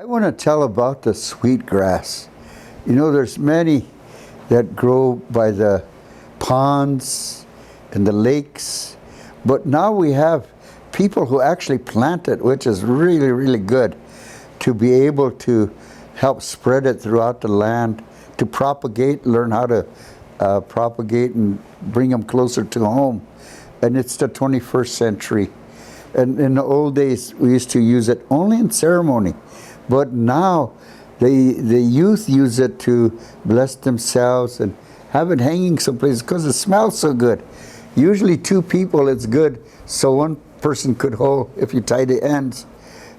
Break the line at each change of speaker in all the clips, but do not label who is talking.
I want to tell about the sweetgrass. You know, there's many that grow by the ponds and the lakes, but now we have people who actually plant it, which is really, really good, to be able to help spread it throughout the land, to propagate, learn how to propagate and bring them closer to home. And it's the 21st century. And in the old days, we used to use it only in ceremony. But now, the youth use it to bless themselves and have it hanging someplace because it smells so good. Usually 2 people, it's good, so one person could hold, if you tie the ends,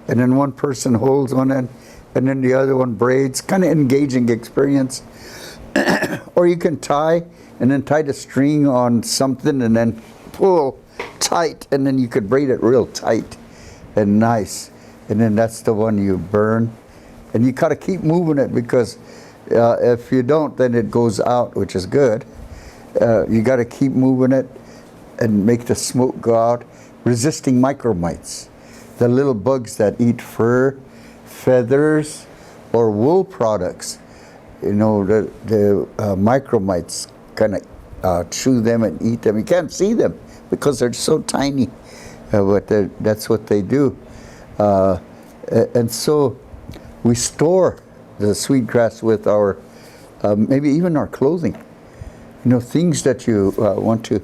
and then one person holds one end, and then the other one braids. Kind of engaging experience. Or you can tie, and then tie the string on something, and then pull tight, and then you could braid it real tight and nice. And then that's the one you burn. And you gotta keep moving it because if you don't, then it goes out, which is good. You gotta keep moving it and make the smoke go out, resisting micromites, the little bugs that eat fur, feathers, or wool products. You know, the micromites kind of chew them and eat them. You can't see them because they're so tiny, but that's what they do. And so we store the sweetgrass with our, maybe even our clothing. You know, things that you want to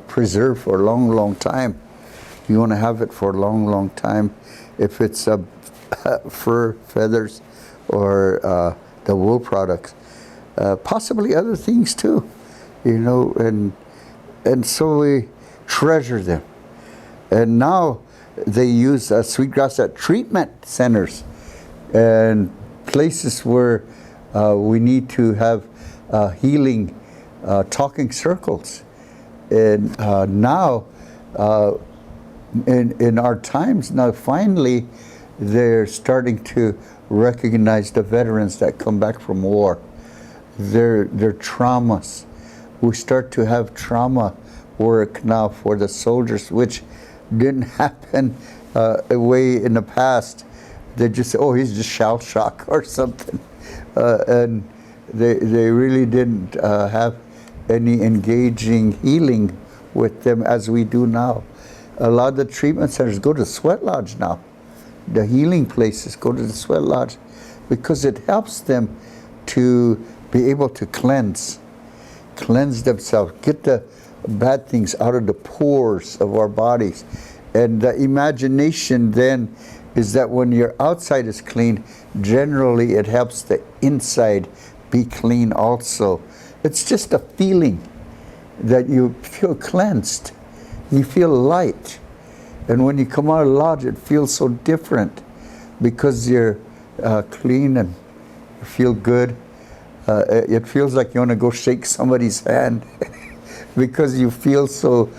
preserve for a long, long time. You want to have it for a long, long time. If it's fur, feathers, or the wool products, possibly other things too. You know, and so we treasure them. And now they use sweetgrass at treatment centers and places where we need to have healing talking circles. And now, in our times, now finally, they're starting to recognize the veterans that come back from war, their traumas. We start to have trauma work now for the soldiers, which didn't happen way in the past. They just say, oh, he's just shell shock or something. And they really didn't have any engaging healing with them as we do now. A lot of the treatment centers go to sweat lodge now. The healing places go to the sweat lodge because it helps them to be able to cleanse themselves, get the bad things out of the pores of our bodies. And the imagination then is that when your outside is clean, generally it helps the inside be clean also. It's just a feeling that you feel cleansed, you feel light. And when you come out of lodge, it feels so different because you're clean and you feel good. It feels like you want to go shake somebody's hand because you feel so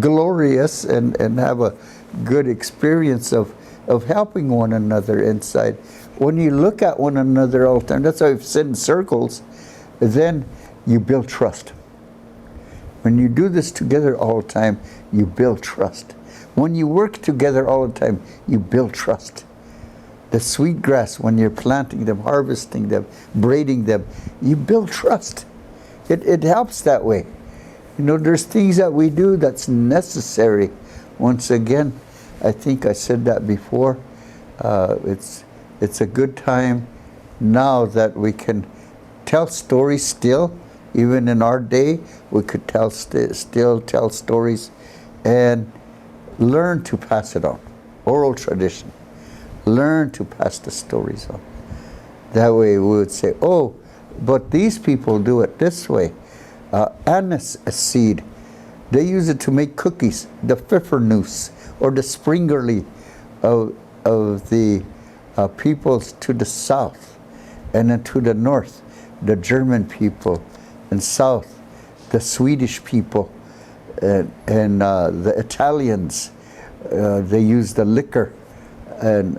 glorious and have a good experience of helping one another inside. When you look at one another all the time, that's why we sit in circles, then you build trust. When you do this together all the time, you build trust. When you work together all the time, you build trust. The sweetgrass, when you're planting them, harvesting them, braiding them, you build trust. It helps that way. You know, there's things that we do that's necessary. Once again, I think I said that before. It's a good time now that we can tell stories still. Even in our day, we could still tell stories and learn to pass it on. Oral tradition. Learn to pass the stories on. That way we would say, oh, but these people do it this way. Anise seed, they use it to make cookies. The pfeffernuss or the springerly of the peoples to the south, and then to the north, the German people, and south, the Swedish people, and the Italians. They use the liquor, and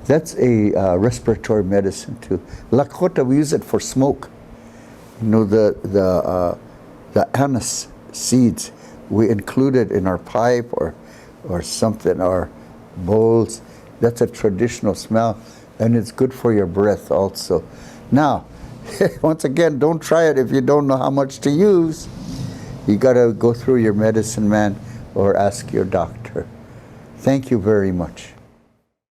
that's a respiratory medicine too. Lakota, we use it for smoke. You know, the anise seeds, we include it in our pipe or something, or bowls. That's a traditional smell, and it's good for your breath also. Now, once again, don't try it if you don't know how much to use. You got to go through your medicine man or ask your doctor. Thank you very much.